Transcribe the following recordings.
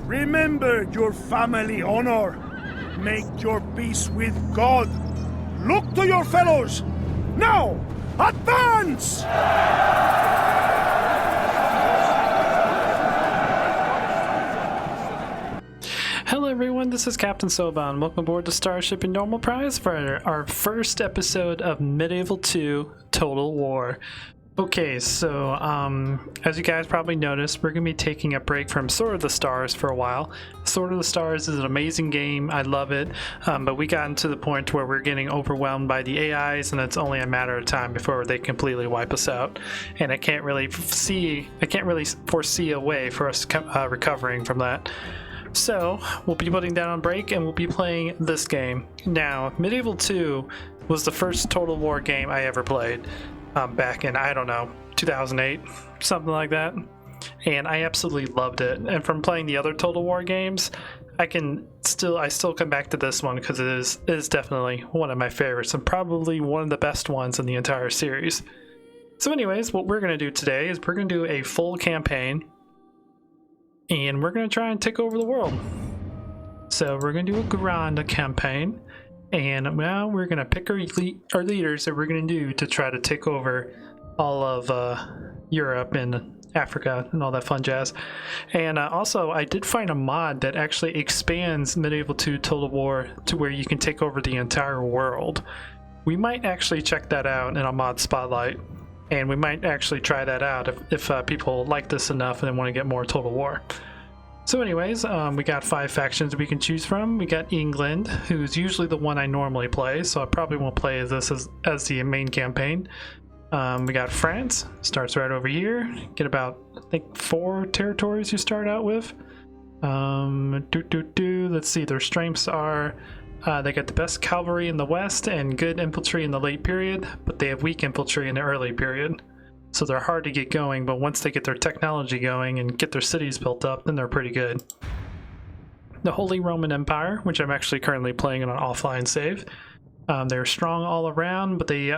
Remember your family honor. Make your peace with God. Look to your fellows. Now, advance! Hello everyone, this is Captain Soban. Welcome aboard the Starship Normal Prize for our first episode of Medieval 2 Total War. Okay, so as you guys probably noticed, we're going to be taking a break from Sword of the Stars for a while. Sword of the Stars is an amazing game, I love it, but we got to the point where we're getting overwhelmed by the AIs, and it's only a matter of time before they completely wipe us out. And I can't really foresee a way for us recovering from that. So, we'll be putting that on break and we'll be playing this game. Now, Medieval 2 was the first Total War game I ever played back in, I don't know, 2008, something like that. And I absolutely loved it. And from playing the other Total War games, I still come back to this one because it is definitely one of my favorites and probably one of the best ones in the entire series. So anyways, what we're going to do today is we're going to do a full campaign. And we're going to try and take over the world. So we're going to do a Grand campaign. And now we're going to pick our leaders that we're going to do to try to take over all of Europe and Africa and all that fun jazz. And also, I did find a mod that actually expands Medieval 2 Total War to where you can take over the entire world. We might actually check that out in a mod spotlight. And we might actually try that out if people like this enough and want to get more Total War. So anyways, we got 5 factions we can choose from. We got England, who's usually the one I normally play, so I probably won't play this as the main campaign. We got France, starts right over here. Get about, I think, 4 territories you start out with. Let's see, their strengths are... they got the best cavalry in the west and good infantry in the late period, but they have weak infantry in the early period. So they're hard to get going, but once they get their technology going and get their cities built up, then they're pretty good. The Holy Roman Empire, which I'm actually currently playing on an offline save. They're strong all around, but they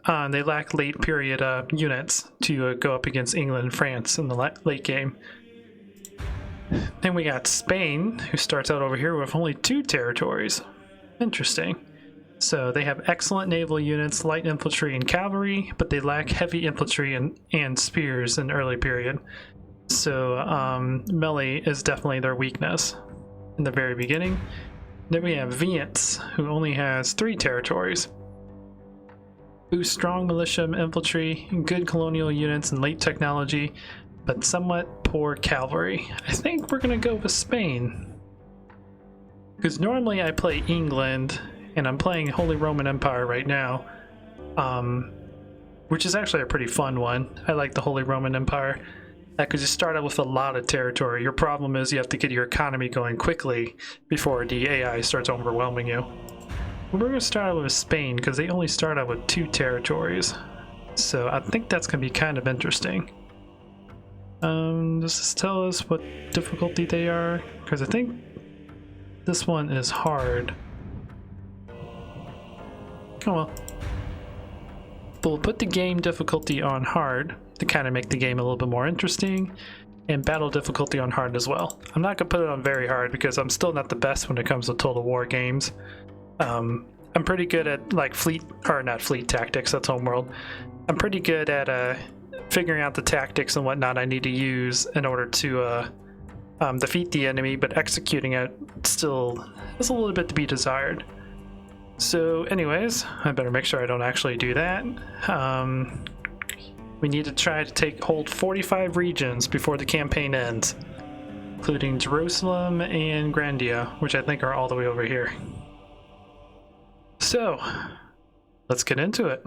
lack late period units to go up against England and France in the late game. Then we got Spain, who starts out over here with only 2 territories. Interesting. So they have excellent naval units, light infantry, and cavalry, but they lack heavy infantry and spears in the early period. So melee is definitely their weakness in the very beginning. Then we have Vients, who only has 3 territories. Boost strong militia infantry, good colonial units, and late technology, but somewhat poor cavalry. I think we're gonna go with Spain. Because normally I play England, and I'm playing Holy Roman Empire right now, which is actually a pretty fun one. I like the Holy Roman Empire, because you start out with a lot of territory. Your problem is you have to get your economy going quickly before the AI starts overwhelming you. But we're gonna start out with Spain, because they only start out with 2 territories. So I think that's gonna be kind of interesting. Does this tell us what difficulty they are? Because I think this one is hard. Come on. We'll put the game difficulty on hard to kind of make the game a little bit more interesting, and battle difficulty on hard as well. I'm not going to put it on very hard because I'm still not the best when it comes to Total War games. I'm pretty good at like not fleet tactics, that's Homeworld. I'm pretty good at figuring out the tactics and whatnot I need to use in order to defeat the enemy, but executing it still is a little bit to be desired. So anyways, I better make sure I don't actually do that. We need to try to hold 45 regions before the campaign ends, including Jerusalem and Grandia, which I think are all the way over here. So, let's get into it.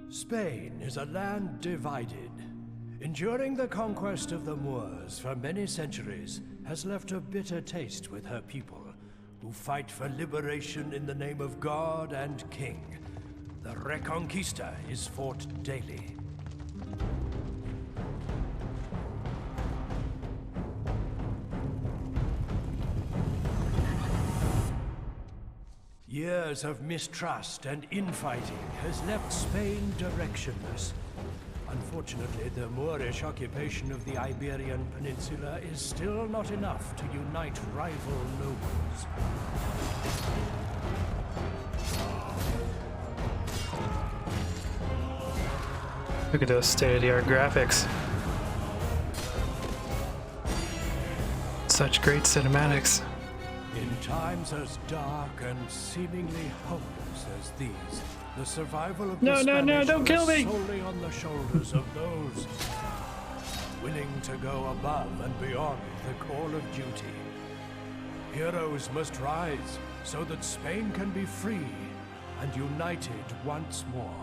Spain is a land divided. Enduring the conquest of the Moors for many centuries has left a bitter taste with her people, who fight for liberation in the name of God and King. The Reconquista is fought daily. Years of mistrust and infighting has left Spain directionless. Unfortunately, the Moorish occupation of the Iberian Peninsula is still not enough to unite rival nobles. Look at those state-of-the-art graphics. Such great cinematics. In times as dark and seemingly hopeless as these, the survival of No, the no, no, Spanish don't kill rests me! solely on the shoulders of those willing to go above and beyond the call of duty. Heroes must rise so that Spain can be free and united once more.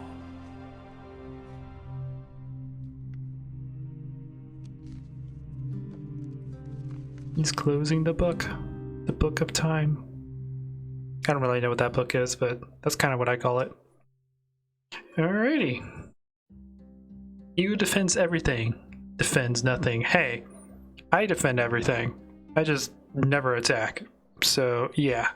He's closing the book of time. I don't really know what that book is, but that's kind of what I call it. Alrighty. He who defends everything defends nothing. Hey, I defend everything. I just never attack. So, yeah.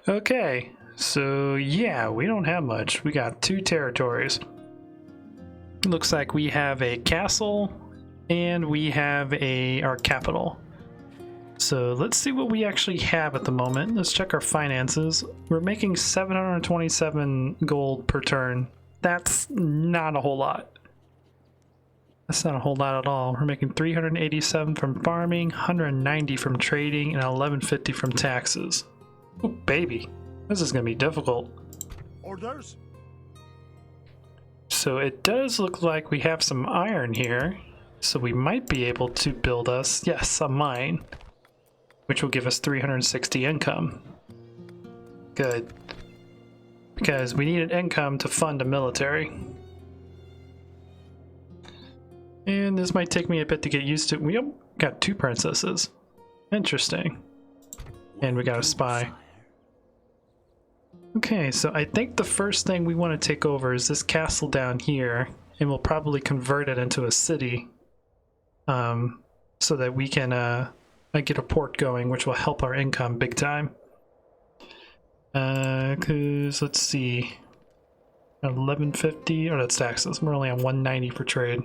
Okay, so yeah, we don't have much. We got 2 territories. Looks like we have a castle and we have our capital. So let's see what we actually have at the moment. Let's check our finances. We're making 727 gold per turn. That's not a whole lot. That's not a whole lot at all. We're making 387 from farming, 190 from trading, and 1150 from taxes. Oh, baby. This is going to be difficult. Orders? So it does look like we have some iron here. So we might be able to build us, yes, a mine, which will give us 360 income. Good. Because we needed income to fund a military. And this might take me a bit to get used to. We got 2 princesses. Interesting. And we got a spy. Okay, so I think the first thing we want to take over is this castle down here, and we'll probably convert it into a city, so that we can get a port going, which will help our income big time. Cause let's see, 1150. Oh, that's taxes. We're only on 190 for trade.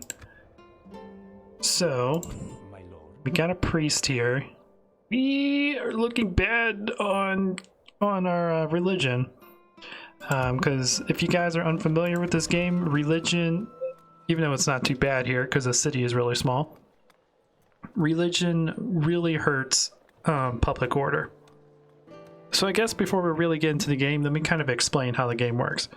So we got a priest here. We are looking bad on our religion. Because if you guys are unfamiliar with this game, religion, even though it's not too bad here because the city is really small, religion really hurts public order. So I guess before we really get into the game, let me kind of explain how the game works.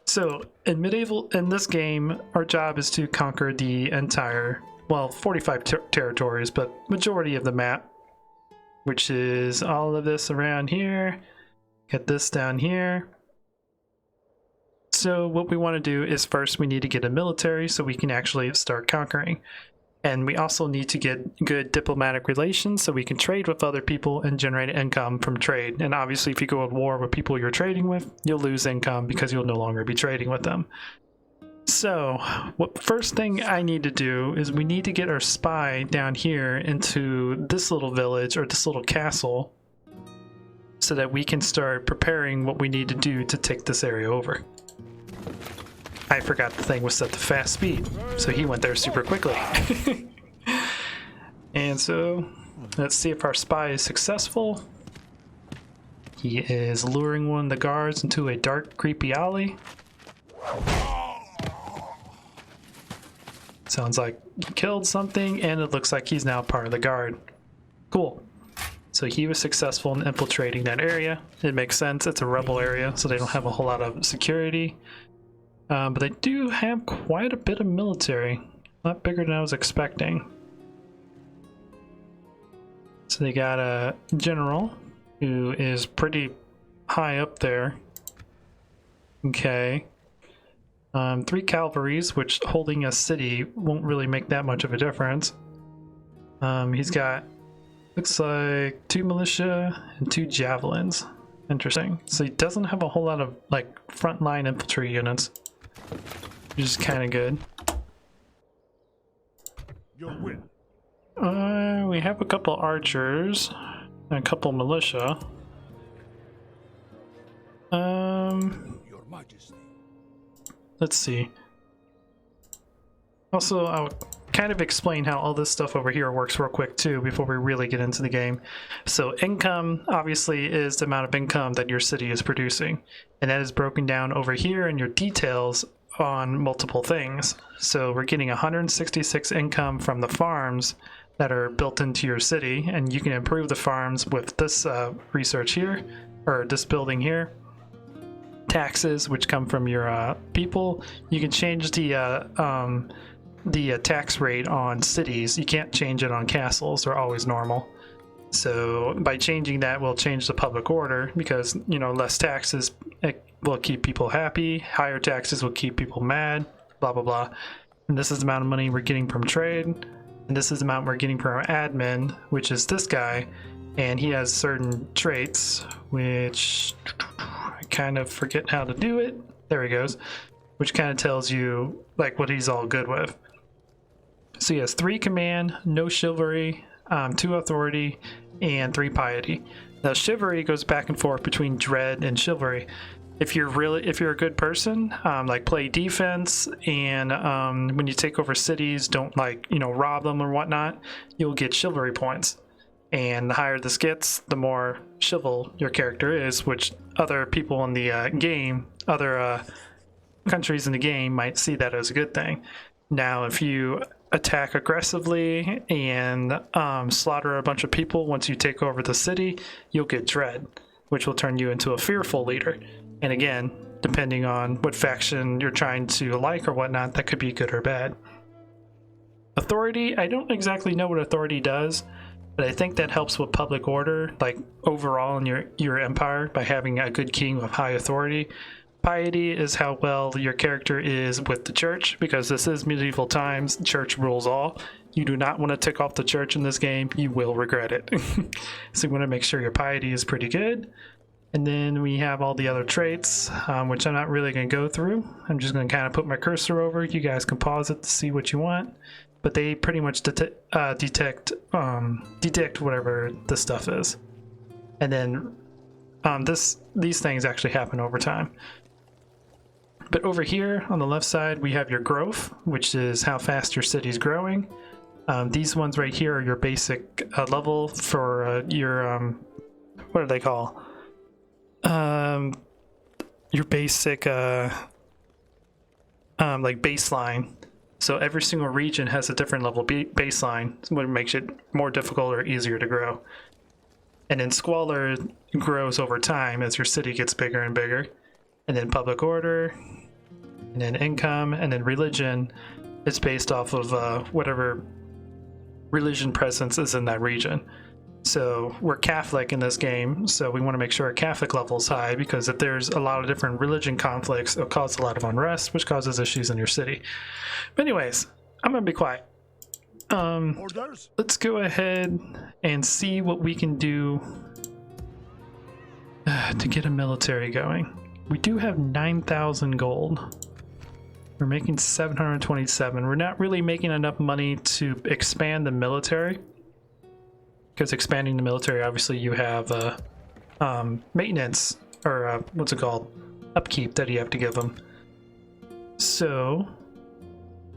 So in this game, our job is to conquer the entire, well, 45 territories, but majority of the map, which is all of this around here. Get this down here. So what we want to do is first we need to get a military so we can actually start conquering. And we also need to get good diplomatic relations so we can trade with other people and generate income from trade. And obviously if you go at war with people you're trading with, you'll lose income because you'll no longer be trading with them. So what first thing I need to do is we need to get our spy down here into this little village or this little castle so that we can start preparing what we need to do to take this area over. I forgot the thing was set to fast speed, so he went there super quickly. And so, let's see if our spy is successful. He is luring one of the guards into a dark, creepy alley. Sounds like he killed something, and it looks like he's now part of the guard. Cool. So he was successful in infiltrating that area. It makes sense, it's a rebel area, so they don't have a whole lot of security. But they do have quite a bit of military. A lot bigger than I was expecting. So they got a general who is pretty high up there. Okay. 3 cavalries, which holding a city won't really make that much of a difference. He's got, looks like 2 militia and 2 javelins. Interesting. So he doesn't have a whole lot of like frontline infantry units, which is kind of good. Your will. We have a couple archers and a couple militia. Your Majesty. Let's see. Also, I'll kind of explain how all this stuff over here works real quick too before we really get into the game. So income obviously is the amount of income that your city is producing, and that is broken down over here in your details on multiple things. So we're getting 166 income from the farms that are built into your city, and you can improve the farms with this research here, or this building here. Taxes, which come from your people. You can change the tax rate on cities. You can't change it on castles. They're always normal. So by changing that, we'll change the public order, because, you know, less taxes will keep people happy. Higher taxes will keep people mad, blah, blah, blah. And this is the amount of money we're getting from trade. And this is the amount we're getting from our admin, which is this guy. And he has certain traits, which I kind of forget how to do it. There he goes. Which kind of tells you like what he's all good with. So he has 3 command, no chivalry, 2 authority, and 3 piety. Now chivalry goes back and forth between dread and chivalry. If you're a good person, like play defense, and when you take over cities, don't rob them or whatnot, you'll get chivalry points. And the higher this gets, the more chival your character is, which other people in the game, other countries in the game might see that as a good thing. Now, if you attack aggressively and slaughter a bunch of people once you take over the city, you'll get dread, which will turn you into a fearful leader. And again, depending on what faction you're trying to like or whatnot, that could be good or bad. Authority, I don't exactly know what authority does, but I think that helps with public order, like overall in your empire, by having a good king with high authority. Piety is how well your character is with the church, because this is medieval times. Church rules all. You do not want to tick off the church in this game. You will regret it. So you want to make sure your piety is pretty good. And then we have all the other traits, which I'm not really going to go through. I'm just going to kind of put my cursor over. You guys can pause it to see what you want. But they pretty much detect whatever this stuff is. And then these things actually happen over time. But over here on the left side, we have your growth, which is how fast your city's growing. These ones right here are your basic level for your, what do they call? Your basic, like baseline. So every single region has a different level baseline, which makes it more difficult or easier to grow. And then squalor grows over time as your city gets bigger and bigger. And then public order, and then income, and then religion is based off of whatever religion presence is in that region. So we're Catholic in this game, so we want to make sure our Catholic level is high, because if there's a lot of different religion conflicts, it'll cause a lot of unrest, which causes issues in your city. But anyways, I'm gonna be quiet. Let's go ahead and see what we can do to get a military going. We do have 9,000 gold. We're making 727. We're not really making enough money to expand the military, because expanding the military, obviously you have maintenance, or what's it called? Upkeep that you have to give them. So,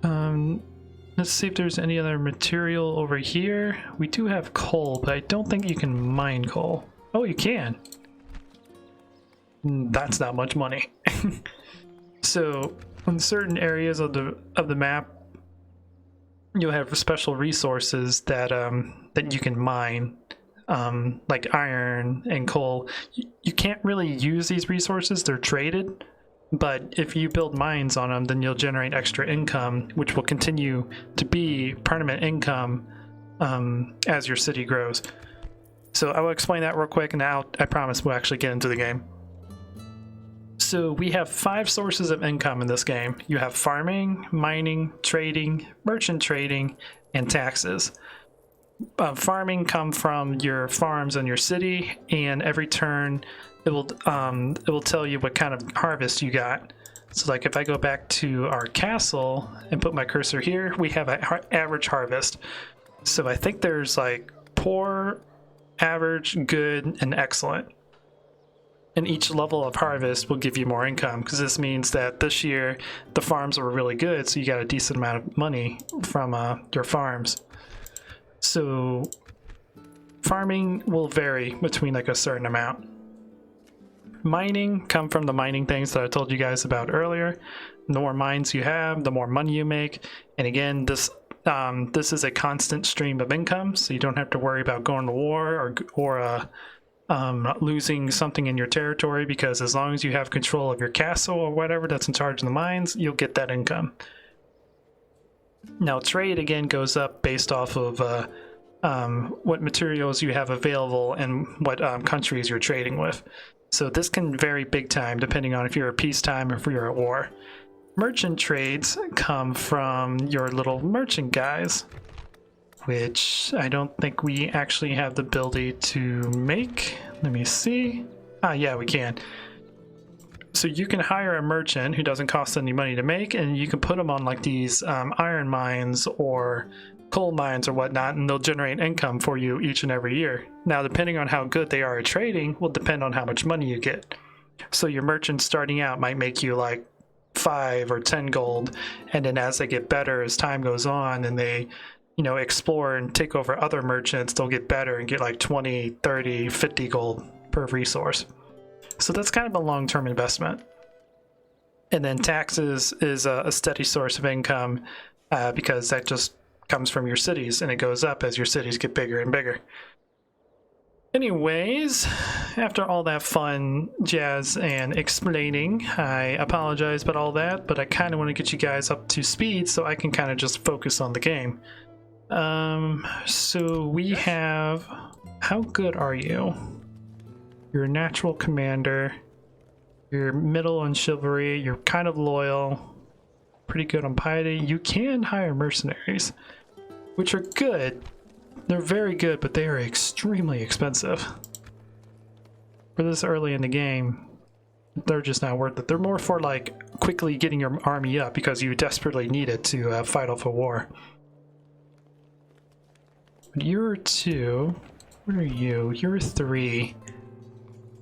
let's see if there's any other material over here. We do have coal, but I don't think you can mine coal. Oh, you can. That's not much money. So in certain areas of the map, you'll have special resources that that you can mine, like iron and coal. You can't really use these resources; they're traded. But if you build mines on them, then you'll generate extra income, which will continue to be permanent income as your city grows. So I will explain that real quick, and now I promise we'll actually get into the game. So we have 5 sources of income in this game. You have farming, mining, trading, merchant trading, and taxes. Farming come from your farms in your city, and every turn it will tell you what kind of harvest you got. So like if I go back to our castle and put my cursor here, we have an average harvest. So I think there's like poor, average, good, and excellent. And each level of harvest will give you more income, because this means that this year the farms were really good, so you got a decent amount of money from your farms. So farming will vary between like a certain amount. Mining come from the mining things that I told you guys about earlier. The more mines you have, the more money you make. And again, this is a constant stream of income, so you don't have to worry about going to war or losing something in your territory, because as long as you have control of your castle or whatever that's in charge of the mines, you'll get that income. Now trade again goes up based off of what materials you have available and what countries you're trading with. So this can vary big time depending on if you're at peacetime or if you're at war. Merchant trades come from your little merchant guys, which I don't think we actually have the ability to make. Let me see. Yeah, we can. So you can hire a merchant who doesn't cost any money to make, and you can put them on like these iron mines or coal mines or whatnot, and they'll generate income for you each and every year. Now, depending on how good they are at trading will depend on how much money you get. So your merchant starting out might make you like 5 or 10 gold, and then as they get better as time goes on and they explore and take over other merchants, they'll get better and get like 20, 30, 50 gold per resource. So that's kind of a long-term investment. And then taxes is a steady source of income because that just comes from your cities, and it goes up as your cities get bigger and bigger. Anyways, after all that fun jazz and explaining, I apologize about all that, but I kind of want to get you guys up to speed so I can kind of just focus on the game. So we have... How good are you? You're a natural commander. You're middle on chivalry. You're kind of loyal. Pretty good on piety. You can hire mercenaries, which are good. They're very good, but they are extremely expensive. For this early in the game, they're just not worth it. They're more for like quickly getting your army up because you desperately need it to fight off a war. But you're 2. What are you? You're 3.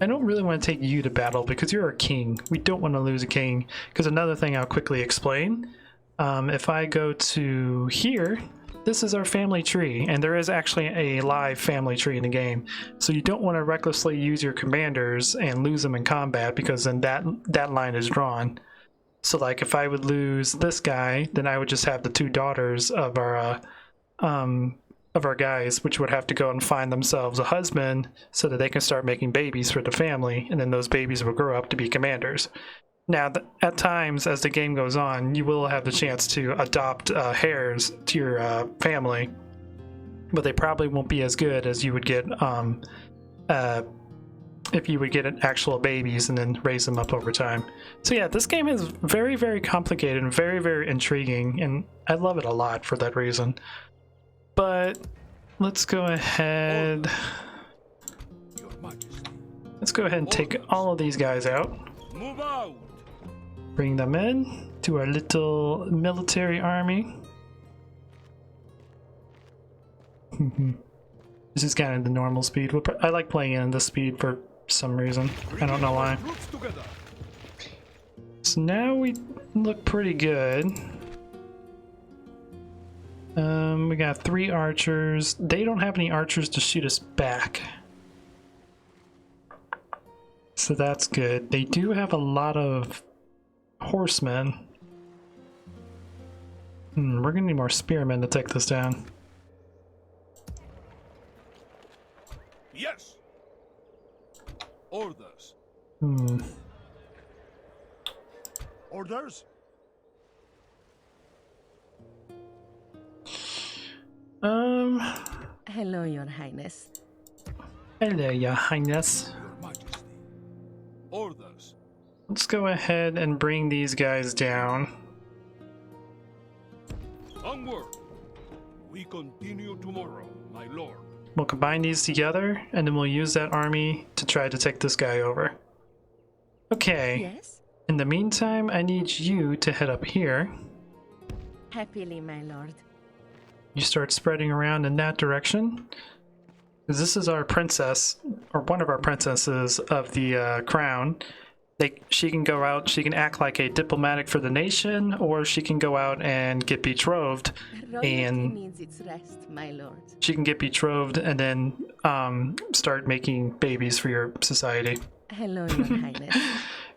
I don't really want to take you to battle because you're a king. We don't want to lose a king. Because another thing I'll quickly explain. If I go to here, this is our family tree, and there is actually a live family tree in the game. So you don't want to recklessly use your commanders and lose them in combat, because then that line is drawn. So like if I would lose this guy, then I would just have the 2 daughters of our guys, which would have to go and find themselves a husband so that they can start making babies for the family, and then those babies will grow up to be commanders. Now, at times, as the game goes on, you will have the chance to adopt heirs to your family, but they probably won't be as good as you would get if you would get actual babies and then raise them up over time. So yeah, this game is very, very complicated and very, very intriguing, and I love it a lot for that reason. But let's go ahead. Let's go ahead and take all of these guys out. Move out. Bring them in to our little military army. This is kind of the normal speed. I like playing in this speed for some reason. I don't know why. So now we look pretty good. We got 3 archers. They don't have any archers to shoot us back. So that's good. They do have a lot of horsemen. We're gonna need more spearmen to take this down. Yes. Orders. Orders? Hello, Your Highness. Hello, Your Highness. Your Majesty. Orders. Let's go ahead and bring these guys down. Onward. We continue tomorrow, my lord. We'll combine these together, and then we'll use that army to try to take this guy over. Okay. Yes? In the meantime, I need you to head up here. Happily, my lord. You start spreading around in that direction. This is our princess, or one of our princesses of the crown. She can go out, she can act like a diplomatic for the nation, or she can go out and get betrothed. Royalty And needs its rest, my lord. she can get betrothed and then start making babies for your society. Hello, Your Highness.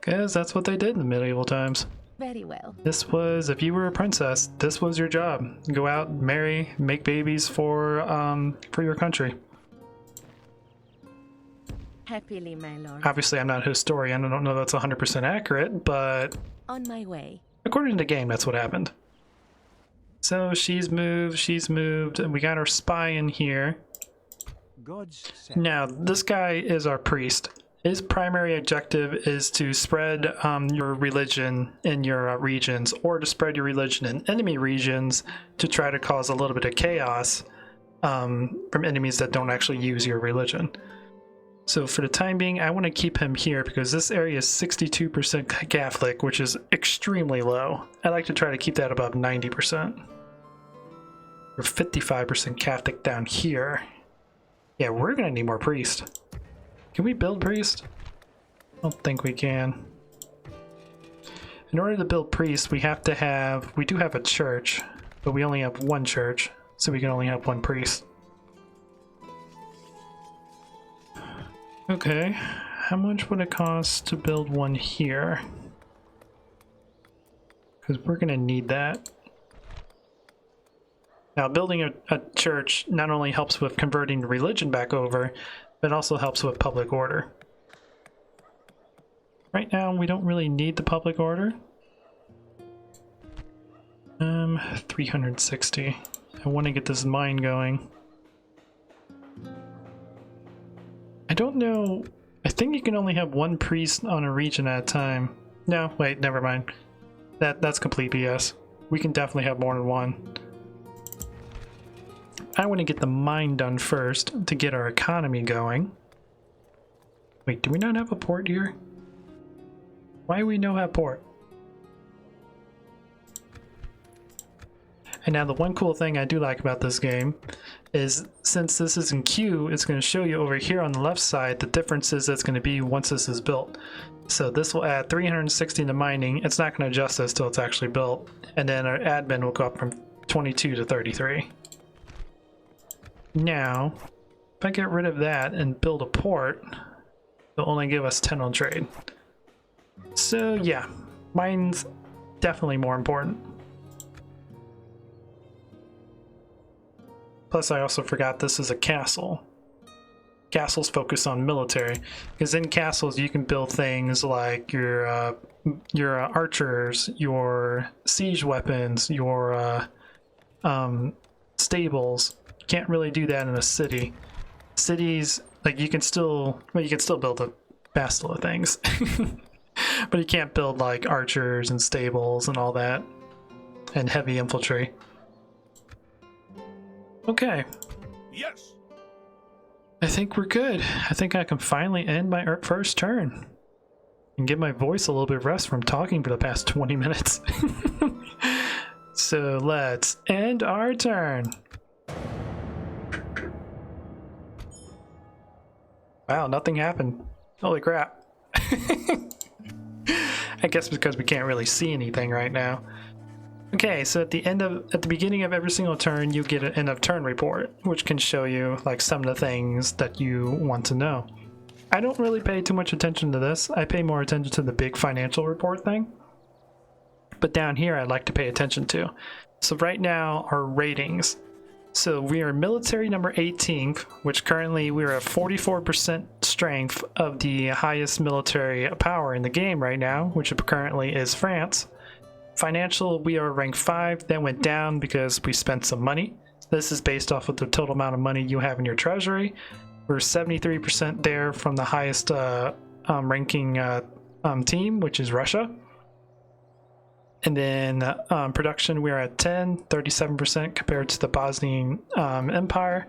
Because that's what they did in the medieval times. Very well. This was, if you were a princess, this was your job. Go out, marry, make babies for your country. Happily, my lord. Obviously, I'm not a historian. I don't know if that's 100% accurate, but On my way. according to the game, that's what happened. So she's moved, and we got our spy in here. Now, this guy is our priest. His primary objective is to spread your religion in your regions, or to spread your religion in enemy regions to try to cause a little bit of chaos from enemies that don't actually use your religion. So for the time being, I want to keep him here because this area is 62% Catholic, which is extremely low. I like to try to keep that above 90%. We're 55% Catholic down here. Yeah, we're going to need more priests. Can we build priests? I don't think we can. In order to build priests, we do have a church, but we only have one church, so we can only have one priest. Okay, how much would it cost to build one here? Because we're going to need that. Now, building a church not only helps with converting religion back over, but also helps with public order. Right now, we don't really need the public order. 360. I want to get this mine going. I don't know. I think you can only have one priest on a region at a time. No, wait, never mind. That's complete BS. We can definitely have more than one. I want to get the mine done first to get our economy going. Wait, do we not have a port here? Why do we not have port? And now the one cool thing I do like about this game is since this is in queue, it's going to show you over here on the left side the differences that's going to be once this is built. So this will add 360 to mining. It's not going to adjust this till it's actually built. And then our admin will go up from 22 to 33. Now, if I get rid of that and build a port, it'll only give us 10 on trade. So yeah, mine's definitely more important. Plus I also forgot this is a castle. Castles focus on military, because in castles you can build things like your archers, your siege weapons, your stables. Can't really do that in a city. Cities, like you can still build a vast of things, but you can't build like archers and stables and all that, and heavy infantry. Okay. Yes. I think we're good. I think I can finally end my first turn and give my voice a little bit of rest from talking for the past 20 minutes. So let's end our turn. Wow, nothing happened. Holy crap. I guess because we can't really see anything right now. Okay, so at the beginning of every single turn, you get an end of turn report, which can show you like some of the things that you want to know. I don't really pay too much attention to this. I pay more attention to the big financial report thing. But down here, I like to pay attention to. So right now, our ratings. So we are military number 18th, which currently we're at 44% strength of the highest military power in the game right now, which currently is France. Financial, we are ranked 5, then went down because we spent some money. This is based off of the total amount of money you have in your treasury. We're 73% there from the highest ranking team, which is Russia. And then production, we're at 10, 37% compared to the Bosnian Empire.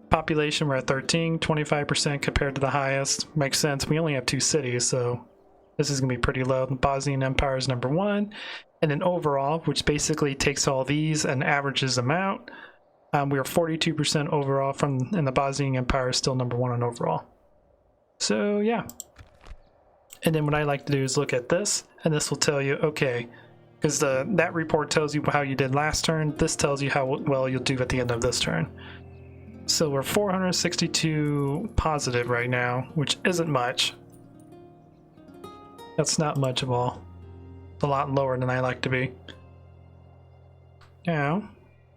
Population, we're at 13, 25% compared to the highest. Makes sense. We only have 2 cities, so this is going to be pretty low. The Bosnian Empire is number 1. And then overall, which basically takes all these and averages them out, We are 42% overall and the Bosnian Empire is still number 1 on overall. So yeah. And then what I like to do is look at this, and this will tell you, okay, because that report tells you how you did last turn. This tells you how well you'll do at the end of this turn. So we're 462 positive right now, which isn't much. That's not much of all. It's a lot lower than I like to be. Now,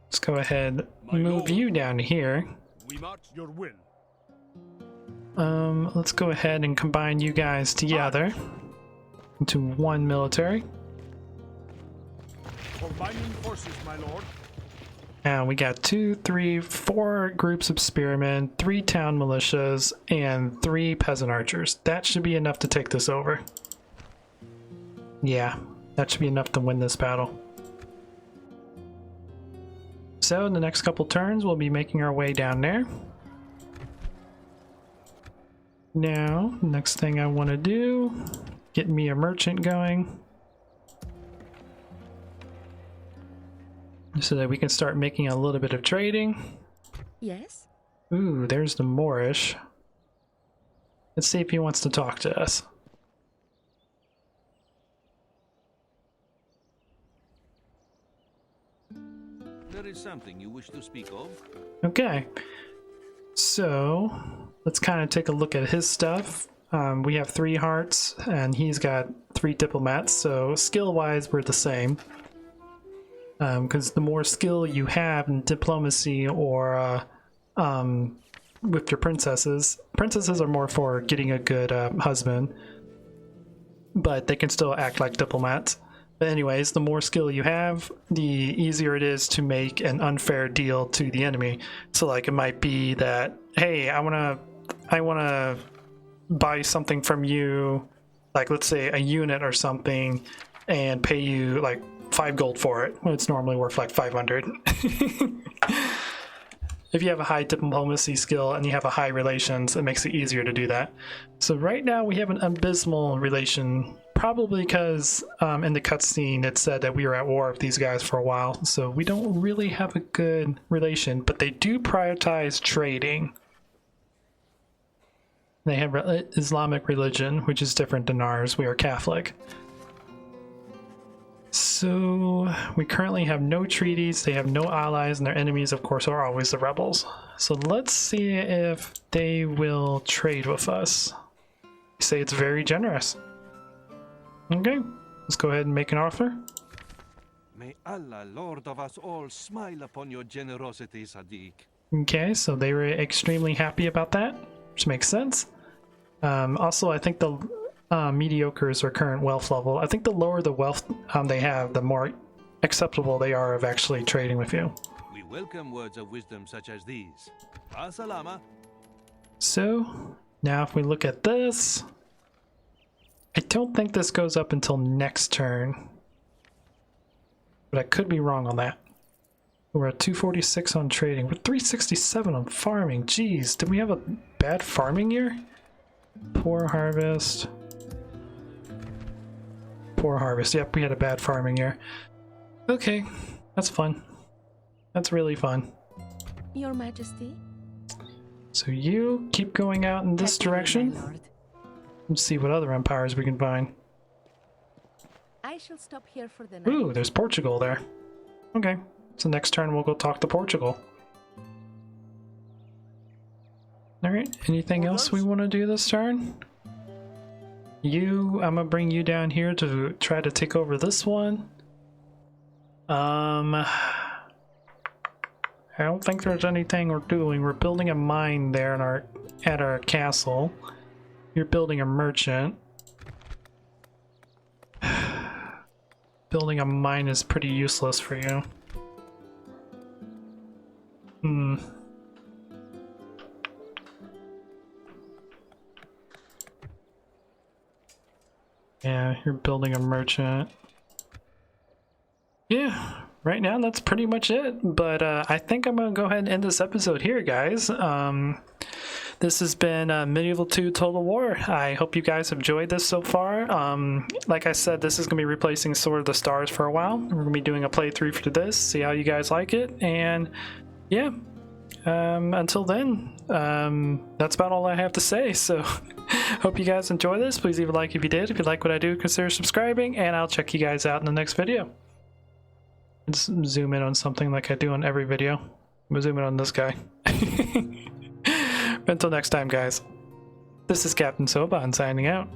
let's go ahead and move you down here. We march your will. Let's go ahead and combine you guys together into one military. Combining forces, my lord. Now we got 2, 3, 4 groups of spearmen, 3 town militias, and 3 peasant archers. That should be enough to take this over. Yeah, that should be enough to win this battle. So in the next couple turns, we'll be making our way down there. Now, next thing I want to do, get me a merchant going, so that we can start making a little bit of trading. Yes? Ooh, there's the Moorish. Let's see if he wants to talk to us. There is something you wish to speak of? Okay, so let's kind of take a look at his stuff. We have 3 hearts, and he's got 3 diplomats, so skill-wise we're the same. Because the more skill you have in diplomacy or with your princesses are more for getting a good husband, but they can still act like diplomats. But anyways, the more skill you have, the easier it is to make an unfair deal to the enemy. So like it might be that, hey, I wanna buy something from you, like let's say a unit or something, and pay you like 5 gold for it. It's normally worth like 500. If you have a high diplomacy skill and you have a high relations, it makes it easier to do that. So right now we have an abysmal relation, probably because in the cutscene it said that we were at war with these guys for a while, so we don't really have a good relation, but they do prioritize trading. They have Islamic religion, which is different than ours. We are Catholic. So we currently have no treaties, they have no allies, and their enemies of course are always the rebels. So let's see if they will trade with us. They say it's very generous. Okay, let's go ahead and make an offer. May Allah, Lord of us all, smile upon your generosity, Sadiq. Okay, so they were extremely happy about that, which makes sense. Also, I think the mediocre is their current wealth level. I think the lower the wealth they have, the more acceptable they are of actually trading with you. We welcome words of wisdom such as these. As-salama. So, now if we look at this, I don't think this goes up until next turn. But I could be wrong on that. We're at 246 on trading. We're 367 on farming. Jeez, did we have a bad farming year? Poor harvest. Poor harvest. Yep, we had a bad farming year. Okay, that's fun. That's really fun. Your Majesty? So you keep going out in this Happily, my direction. lord. Let's see what other empires we can find. I shall stop here for the night. Ooh, there's Portugal there. Okay, so next turn we'll go talk to Portugal. Alright, anything else we want to do this turn? I'm gonna bring you down here to try to take over this one. I don't think there's anything we're doing. We're building a mine there in at our castle. You're building a merchant. Building a mine is pretty useless for you. Yeah, you're building a merchant. Yeah, right now that's pretty much it. But I think I'm going to go ahead and end this episode here, guys. This has been Medieval 2 Total War. I hope you guys have enjoyed this so far. Like I said, this is going to be replacing Sword of the Stars for a while. We're going to be doing a playthrough for this, see how you guys like it. And yeah. Until then, that's about all I have to say. So, hope you guys enjoy this. Please leave a like if you did. If you like what I do, consider subscribing, and I'll check you guys out in the next video. Just zoom in on something like I do on every video. I'm gonna zoom in on this guy. Until next time, guys. This is Captain Soban signing out.